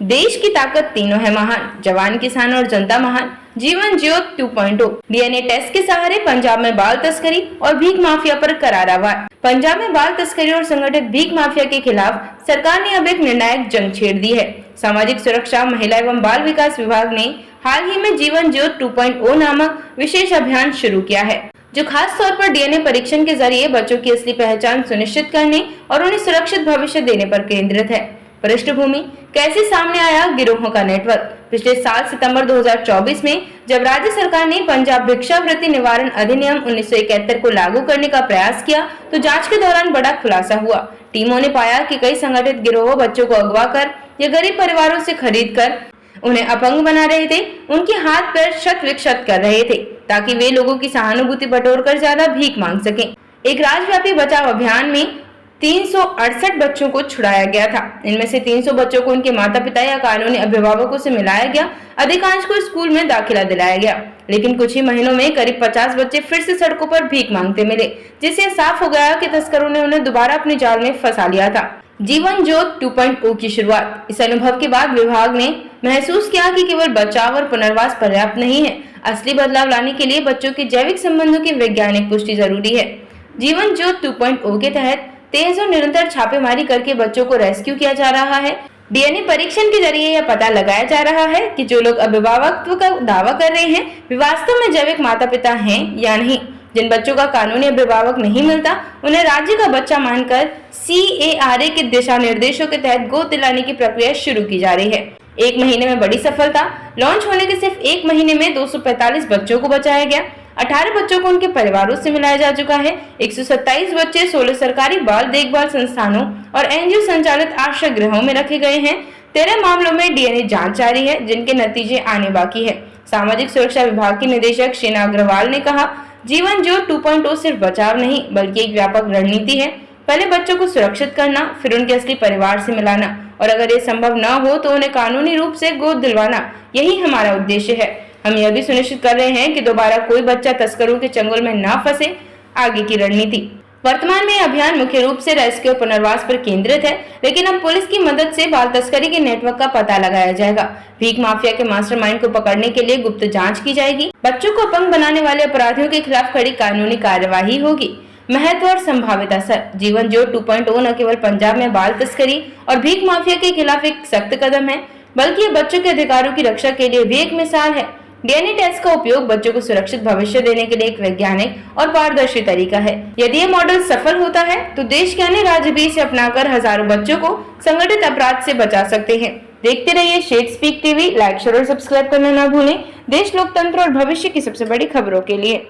देश की ताकत तीनों है महान, जवान, किसान और जनता महान। जीवन ज्योत 2.0 डीएनए टेस्ट के सहारे पंजाब में बाल तस्करी और भीख माफिया पर करारा वार। पंजाब में बाल तस्करी और संगठित भीख माफिया के खिलाफ सरकार ने अब एक निर्णायक जंग छेड़ दी है। सामाजिक सुरक्षा, महिला एवं बाल विकास विभाग ने हाल ही में जीवन ज्योत 2.0 नामक विशेष अभियान शुरू किया है, जो खास तौर पर डीएनए परीक्षण के जरिए बच्चों की असली पहचान सुनिश्चित करने और उन्हें सुरक्षित भविष्य देने पर केंद्रित है। पृष्ठभूमि कैसे सामने आया गिरोहों का नेटवर्क। पिछले साल सितंबर 2024 में जब राज्य सरकार ने पंजाब भिक्षावृत्ति निवारण अधिनियम 1971 को लागू करने का प्रयास किया, तो जांच के दौरान बड़ा खुलासा हुआ। टीमों ने पाया कि कई संगठित गिरोह बच्चों को अगवा कर या गरीब परिवारों से खरीद कर उन्हें अपंग बना रहे थे, उनके हाथ पैर क्षत विक्षत कर रहे थे, ताकि वे लोगों की सहानुभूति बटोरकर ज्यादा भीख मांग सकें। एक राज्यव्यापी बचाव अभियान में 368 बच्चों को छुड़ाया गया था। इनमें से 300 बच्चों को उनके माता पिता या कानूनी अभिभावकों से मिलाया गया। अधिकांश को स्कूल में दाखिला दिलाया गया, लेकिन कुछ ही महीनों में करीब 50 बच्चे फिर से सड़कों पर भीख मांगते मिले, जिससे साफ हो गया कि तस्करों ने उन्हें दोबारा अपने जाल में फंसा लिया था। जीवन ज्योत 2.0 की शुरुआत। इस अनुभव के बाद विभाग ने महसूस किया कि केवल बचाव और पुनर्वास पर्याप्त नहीं है। असली बदलाव लाने के लिए बच्चों के जैविक संबंधों की वैज्ञानिक पुष्टि जरूरी है। जीवन ज्योत 2.0 के तहत तेज और निरंतर छापेमारी करके बच्चों को रेस्क्यू किया जा रहा है। डीएनए परीक्षण के जरिए यह पता लगाया जा रहा है कि जो लोग अभिभावकत्व का दावा कर रहे हैं, वे वास्तव में जैविक माता पिता हैं या नहीं। जिन बच्चों का कानूनी अभिभावक नहीं मिलता, उन्हें राज्य का बच्चा मानकर CARA के दिशा निर्देशों के तहत गोद दिलाने की प्रक्रिया शुरू की जा रही है। 1 महीने में बड़ी सफलता। लॉन्च होने के सिर्फ 1 महीने में 245 बच्चों को बचाया गया। 18 बच्चों को उनके परिवारों से मिलाया जा चुका है। 127 बच्चे 16 सरकारी बाल देखभाल संस्थानों और NGO संचालित आश्रय गृहों में रखे गए हैं। 13 मामलों में डीएनए जांच जारी है, जिनके नतीजे आने बाकी है। सामाजिक सुरक्षा विभाग की निदेशक शीना अग्रवाल ने कहा, जीवन ज्योत 2.0 सिर्फ बचाव नहीं, बल्कि एक व्यापक रणनीति है। पहले बच्चों को सुरक्षित करना, फिर उनके असली परिवार से मिलाना, और अगर ये संभव न हो तो उन्हें कानूनी रूप से गोद दिलवाना। यही हमारा उद्देश्य है। हम यह भी सुनिश्चित कर रहे हैं कि दोबारा कोई बच्चा तस्करों के चंगुल में न फंसे। आगे की रणनीति। वर्तमान में अभियान मुख्य रूप से रेस्क्यू और पुनर्वास पर केंद्रित है, लेकिन अब पुलिस की मदद से बाल तस्करी के नेटवर्क का पता लगाया जाएगा। भीख माफिया के मास्टरमाइंड को पकड़ने के लिए गुप्त जांच की जाएगी। बच्चों को अपंग बनाने वाले अपराधियों के खिलाफ कड़ी कानूनी कार्यवाही होगी। महत्व और संभावित असर। जीवन ज्योत 2.0 न केवल पंजाब में बाल तस्करी और भीख माफिया के खिलाफ एक सख्त कदम है, बल्कि ये बच्चों के अधिकारों की रक्षा के लिए भी एक मिसाल है। डीएनए टेस्ट का उपयोग बच्चों को सुरक्षित भविष्य देने के लिए एक वैज्ञानिक और पारदर्शी तरीका है। यदि ये मॉडल सफल होता है, तो देश के अन्य राज्य भी इसे अपनाकर हजारों बच्चों को संगठित अपराध से बचा सकते हैं। देखते रहिए shed speak TV. Like, share और सब्सक्राइब करना ना भूलें। देश, लोकतंत्र और भविष्य की सबसे बड़ी खबरों के लिए।